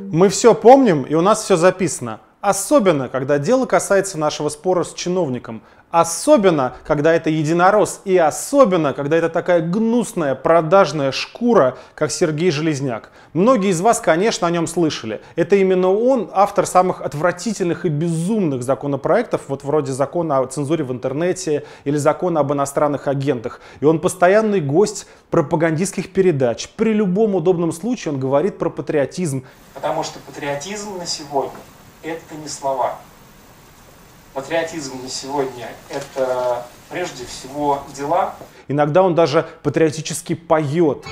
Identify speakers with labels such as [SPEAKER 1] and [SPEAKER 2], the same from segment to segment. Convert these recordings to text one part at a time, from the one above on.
[SPEAKER 1] Мы все помним, и у нас все записано. Особенно, когда дело касается нашего спора с чиновником. Особенно, когда это единорос. И особенно, когда это такая гнусная, продажная шкура, как Сергей Железняк. Многие из вас, конечно, о нем слышали. Это именно он, автор самых отвратительных и безумных законопроектов, вот вроде закона о цензуре в интернете или закона об иностранных агентах. И он постоянный гость пропагандистских передач. При любом удобном случае он говорит про патриотизм.
[SPEAKER 2] Потому что патриотизм на сегодня – это не слова. Патриотизм на сегодня – это прежде всего дела.
[SPEAKER 1] Иногда он даже патриотически поет.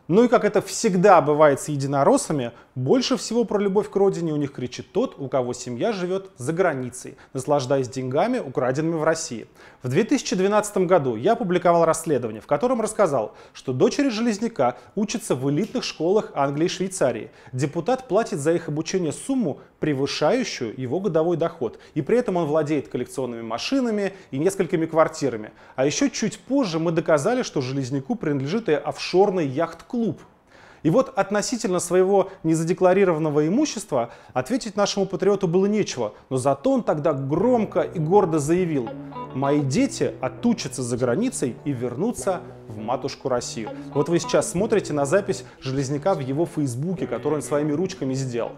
[SPEAKER 1] Ну и как это всегда бывает с единороссами, больше всего про любовь к родине у них кричит тот, у кого семья живет за границей, наслаждаясь деньгами, украденными в России. В 2012 году я опубликовал расследование, в котором рассказал, что дочери Железняка учатся в элитных школах Англии и Швейцарии. Депутат платит за их обучение сумму, превышающую его годовой доход. И при этом он владеет коллекционными машинами и несколькими квартирами. А еще чуть позже мы доказали, что Железняку принадлежит и офшорный яхт-клуб. И вот относительно своего незадекларированного имущества ответить нашему патриоту было нечего, но зато он тогда громко и гордо заявил: «Мои дети отучатся за границей и вернутся в матушку Россию». Вот вы сейчас смотрите на запись Железняка в его фейсбуке, которую он своими ручками сделал.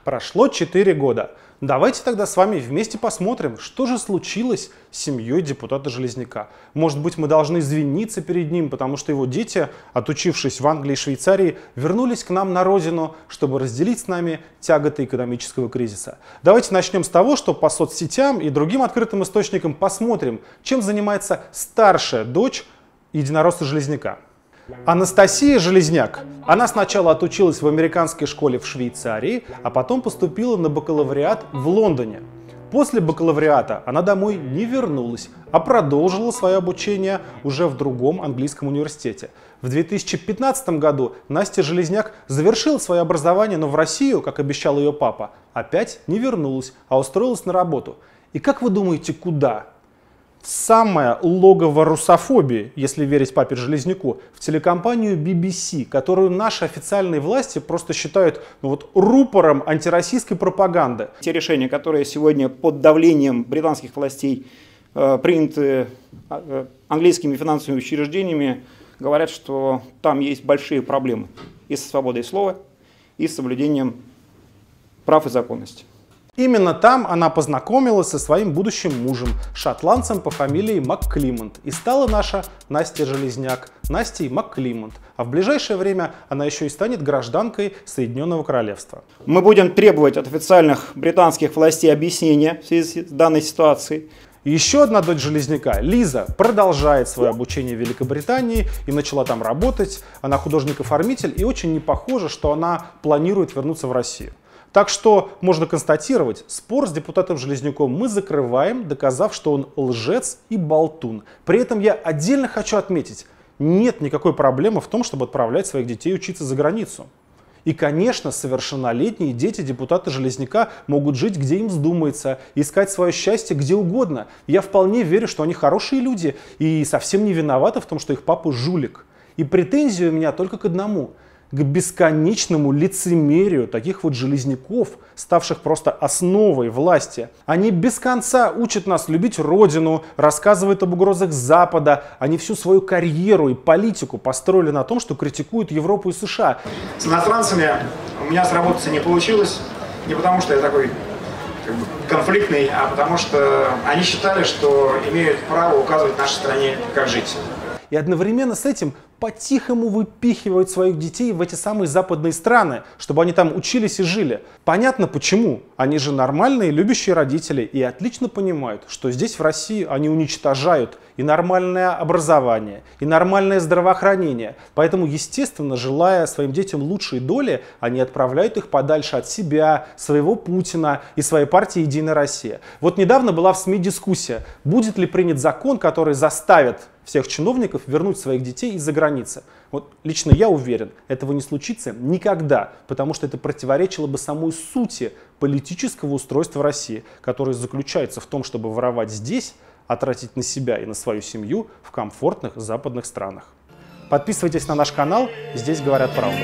[SPEAKER 1] Прошло 4 года. Давайте тогда с вами вместе посмотрим, что же случилось с семьей депутата Железняка. Может быть, мы должны извиниться перед ним, потому что его дети, отучившись в Англии и Швейцарии, вернулись к нам на родину, чтобы разделить с нами тяготы экономического кризиса. Давайте начнем с того, что по соцсетям и другим открытым источникам посмотрим, чем занимается старшая дочь единоросса Железняка. Анастасия Железняк. Она сначала отучилась в американской школе в Швейцарии, а потом поступила на бакалавриат в Лондоне. После бакалавриата она домой не вернулась, а продолжила свое обучение уже в другом английском университете. В 2015 году Настя Железняк завершила свое образование, но в Россию, как обещал ее папа, опять не вернулась, а устроилась на работу. И как вы думаете, куда? Самое логово русофобии, если верить папе Железняку, в телекомпанию BBC, которую наши официальные власти просто считают рупором антироссийской пропаганды.
[SPEAKER 3] Те решения, которые сегодня под давлением британских властей приняты английскими финансовыми учреждениями, говорят, что там есть большие проблемы и со свободой слова, и с соблюдением прав и законности.
[SPEAKER 1] Именно там она познакомилась со своим будущим мужем, шотландцем по фамилии МакКлимонт, и стала наша Настя Железняк Настей МакКлимонт. А в ближайшее время она еще и станет гражданкой Соединенного Королевства.
[SPEAKER 3] Мы будем требовать от официальных британских властей объяснения в связи с данной ситуацией.
[SPEAKER 1] Еще одна дочь Железняка, Лиза, продолжает свое обучение в Великобритании и начала там работать. Она художник-оформитель, и очень не похоже, что она планирует вернуться в Россию. Так что можно констатировать, спор с депутатом Железняком мы закрываем, доказав, что он лжец и болтун. При этом я отдельно хочу отметить, нет никакой проблемы в том, чтобы отправлять своих детей учиться за границу. И, конечно, совершеннолетние дети депутата Железняка могут жить, где им вздумается, искать свое счастье где угодно. Я вполне верю, что они хорошие люди и совсем не виноваты в том, что их папа жулик. И претензии у меня только к одному – к бесконечному лицемерию таких вот железняков, ставших просто основой власти. Они без конца учат нас любить родину, рассказывают об угрозах Запада. Они всю свою карьеру и политику построили на том, что критикуют Европу и США.
[SPEAKER 4] С иностранцами у меня сработаться не получилось. Не потому, что я такой конфликтный, а потому что они считали, что имеют право указывать нашей стране, как жить.
[SPEAKER 1] И одновременно с этим по-тихому выпихивают своих детей в эти самые западные страны, чтобы они там учились и жили. Понятно почему. Они же нормальные, любящие родители и отлично понимают, что здесь в России они уничтожают и нормальное образование, и нормальное здравоохранение. Поэтому, естественно, желая своим детям лучшей доли, они отправляют их подальше от себя, своего Путина и своей партии «Единая Россия». Вот недавно была в СМИ дискуссия, будет ли принят закон, который заставит всех чиновников вернуть своих детей из-за границы. Вот лично я уверен, этого не случится никогда, потому что это противоречило бы самой сути политического устройства России, которое заключается в том, чтобы воровать здесь, а тратить на себя и на свою семью в комфортных западных странах. Подписывайтесь на наш канал, здесь говорят правду.